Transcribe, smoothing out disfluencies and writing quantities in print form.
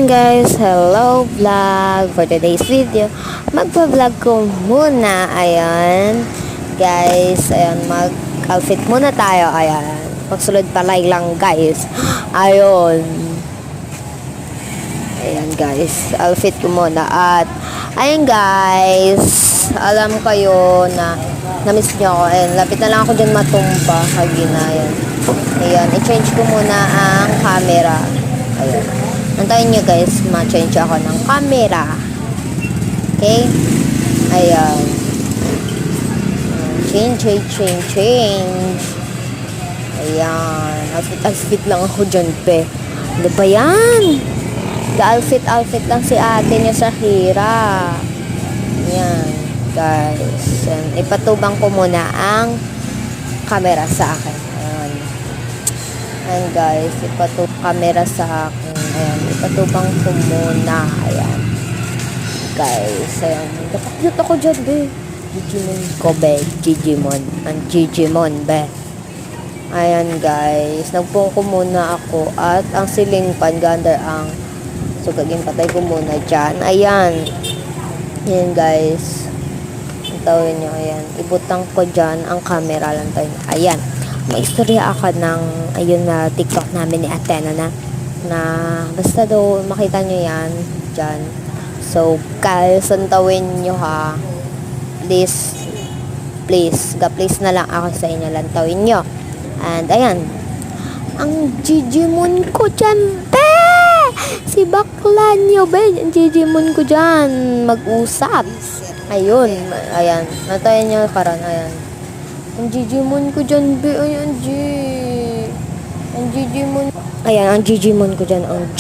Ayan guys, hello vlog. For today's video, magpa-vlog ko muna. Ayan guys, ayan, mag-outfit muna tayo. Ayan, pagsulod palay lang guys. Ayun, ayan guys, outfit ko muna. At ayan guys, alam kayo na na-miss nyo ako. Ayan, lapit na lang ako dyan matumba. Hagina, ayan. Ayan, i-change ko muna ang camera. Ayan, antayin nyo guys, ma-change ako ng camera. Okay? Ayan. Change. Ayan. Outfit lang ako dyan, pe. Ano ba yan? Outfit lang si ate niya sa Hira. Ayan, guys. Ayan. Ipatubang ko muna ang camera sa akin. Ayan. Ayan, guys. Camera sa akin. Ayan. Ipatubang ko muna. Ayan. Guys. Ayan. Nakakute ako dyan, be. Gigimon ko, be. Gigimon. Ang Gigimon, be. Ayan, guys. Nagpong ko muna ako. At ang ceiling fan gander ang sugagin patay ko muna dyan. Ayan. Ayan, guys. Tawin nyo. Ayan. Ibutang ko dyan ang camera lang tayo. Ayan. May istorya ako ng ayun na TikTok namin ni Athena na basta daw makita nyo yan dyan. So, guys, santawin nyo ha. Please na lang ako sa inyo. Lantawin nyo. And, ayan. Ang Gigimon ko dyan, be! Si bakla nyo, be. Ang Gigimon ko dyan. Mag-usap. Ayun. Ayan. Natayin nyo karan. Ayan. Ang Gigimon ko dyan, be. Ayan, G. Ang Gigimon. Ayan, ang Gigimon ko dyan. Ang